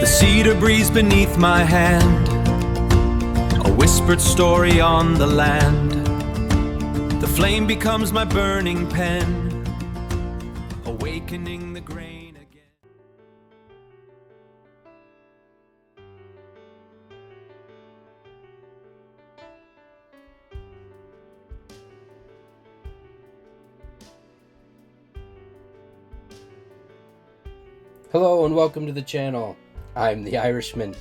cedar breeze beneath my hand, a whispered story on the land. The flame becomes my burning pen, awakening the grain again. Hello and welcome to the channel. I'm the Irishman.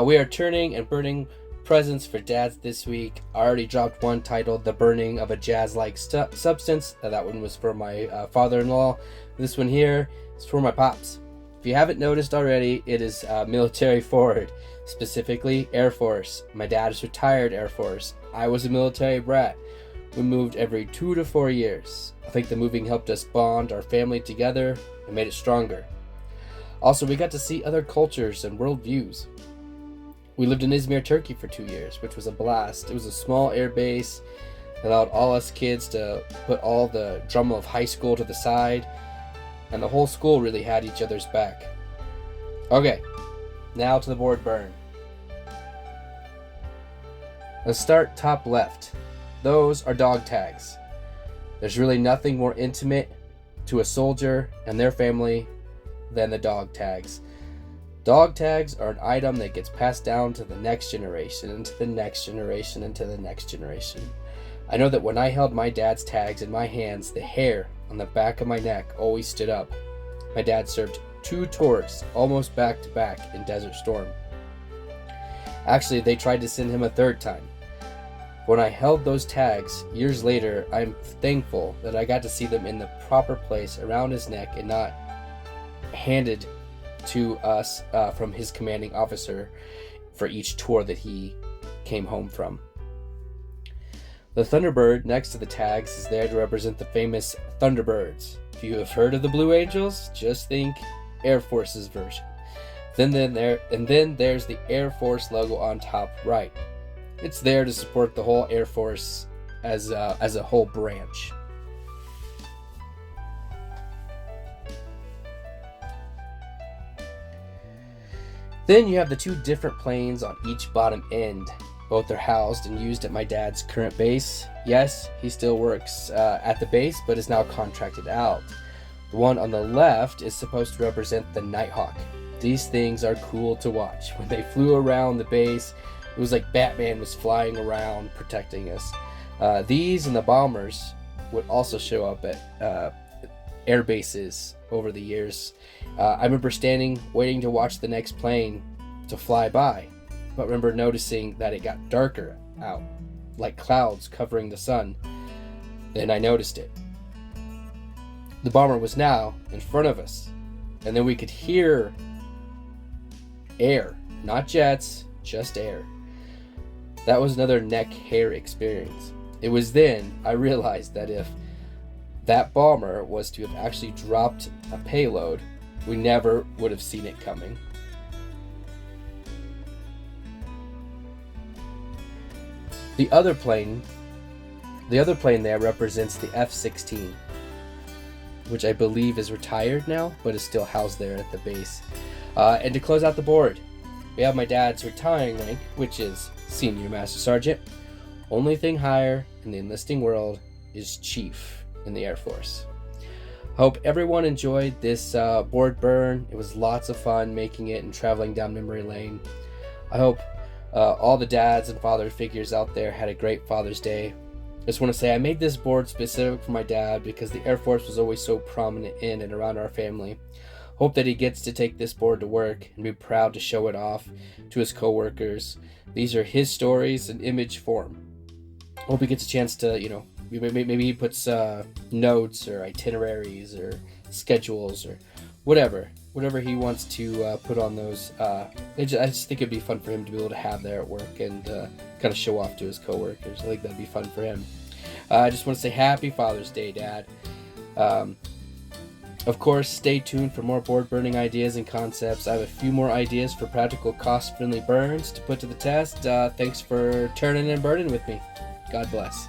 We are turning and burning presents for dads this week. I already dropped one titled The Burning of a Jazz-Like Substance. That one was for my father-in-law. This one here is for my pops. If you haven't noticed already, it is military forward, specifically Air Force. My dad is retired Air Force. I was a military brat. We moved every 2 to 4 years. I think the moving helped us bond our family together and made it stronger. Also, we got to see other cultures and worldviews. We lived in Izmir, Turkey for 2 years, which was a blast. It was a small air base that allowed all us kids to put all the drama of high school to the side, and the whole school really had each other's back. Okay, now to the board burn. Let's start top left. Those are dog tags. There's really nothing more intimate to a soldier and their family than the dog tags. Dog tags are an item that gets passed down to the next generation, and to the next generation, and to the next generation. I know that when I held my dad's tags in my hands, the hair on the back of my neck always stood up. My dad served 2 tours, almost back to back, in Desert Storm. Actually, they tried to send him a 3rd time. When I held those tags years later, I'm thankful that I got to see them in the proper place around his neck and not handed to us from his commanding officer for each tour that he came home from. The Thunderbird next to the tags is there to represent the famous Thunderbirds. If you have heard of the Blue Angels, just think Air Force's version. Then there's the Air Force logo on top right. It's there to support the whole Air Force as a whole branch. Then you have the 2 different planes on each bottom end. Both are housed and used at my dad's current base. Yes, he still works at the base, but is now contracted out. The one on the left is supposed to represent the Nighthawk. These things are cool to watch. When they flew around the base, it was like Batman was flying around protecting us. These and the bombers would also show up at air bases over the years. I remember standing waiting to watch the next plane to fly by, but remember noticing that it got darker out, like clouds covering the sun. Then I noticed it. The bomber was now in front of us, and then we could hear air, not jets, just air. That was another neck hair experience. It was then I realized that if that bomber was to have actually dropped a payload, we never would have seen it coming. The other plane there represents the F-16, which I believe is retired now, but is still housed there at the base. And to close out the board, we have my dad's retiring rank, which is Senior Master Sergeant. Only thing higher in the enlisting world is Chief in the Air Force. I hope everyone enjoyed this board burn. It was lots of fun making it and traveling down memory lane. I hope all the dads and father figures out there had a great Father's Day. I just want to say I made this board specific for my dad because the Air Force was always so prominent in and around our family. Hope that he gets to take this board to work and be proud to show it off to his co-workers. These are his stories in image form. Hope he gets a chance to, maybe he puts notes or itineraries or schedules or whatever he wants to put on those. I just think it'd be fun for him to be able to have there at work and kind of show off to his coworkers. I think that'd be fun for him. I just want to say Happy Father's Day, Dad. Of course, stay tuned for more board burning ideas and concepts. I have a few more ideas for practical, cost-friendly burns to put to the test. Thanks for turning and burning with me. God bless.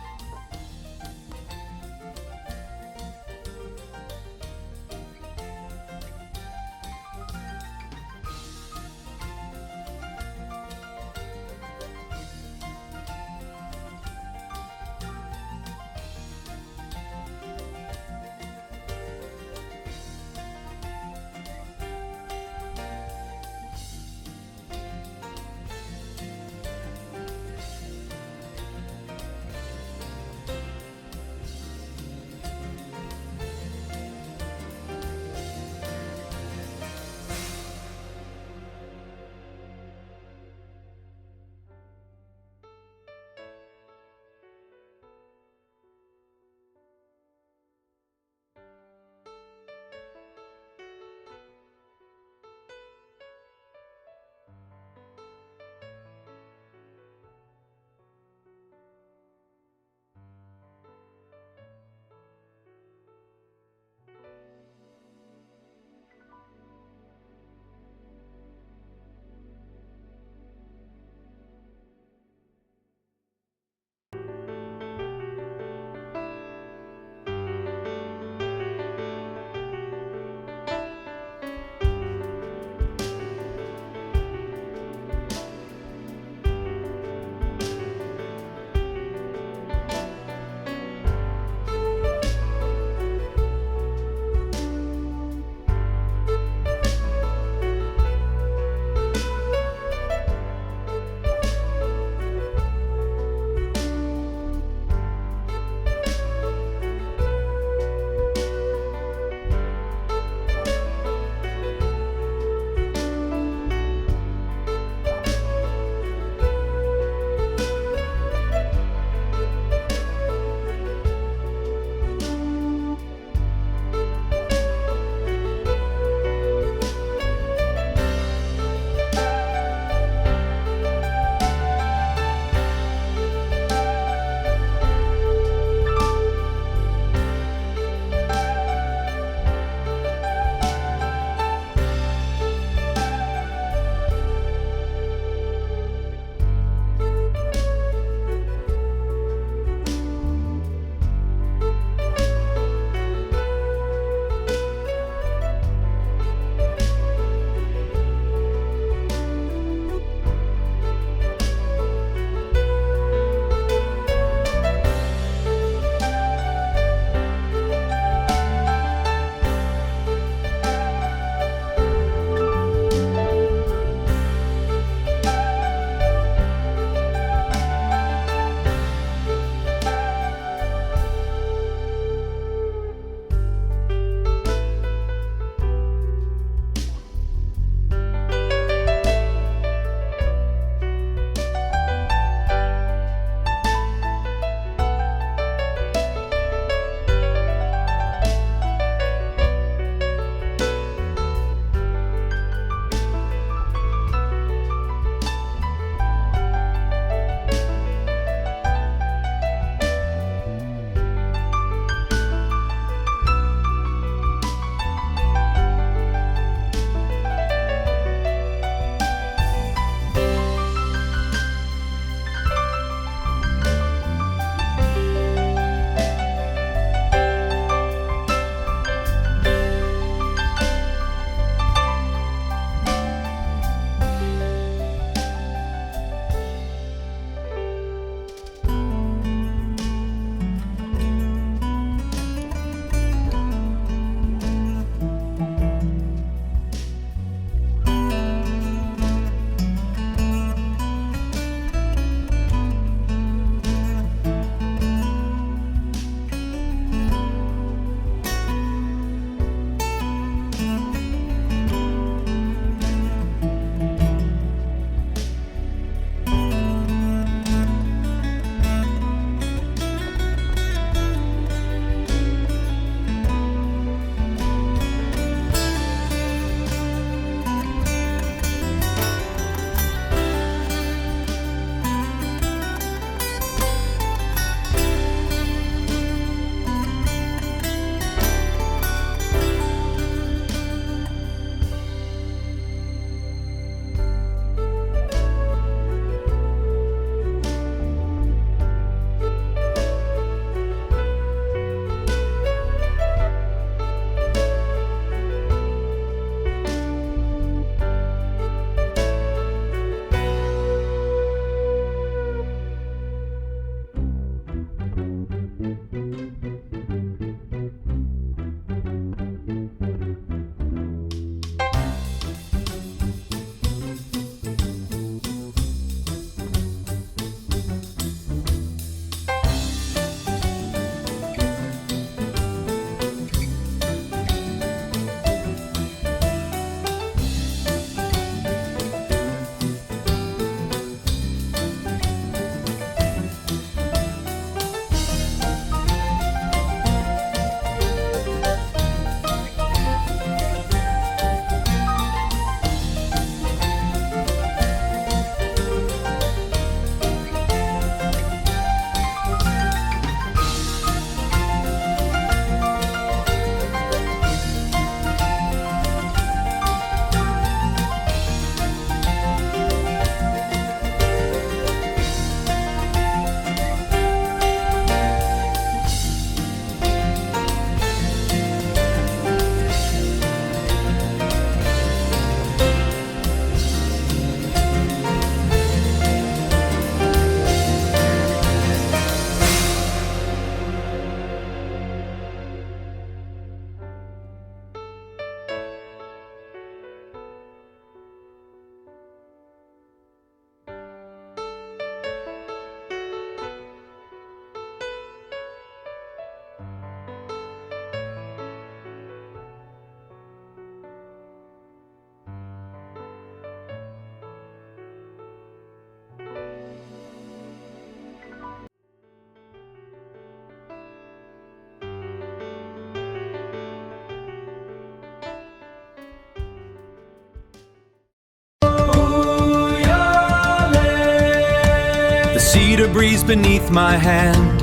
The cedar breeze beneath my hand,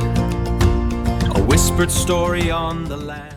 a whispered story on the land.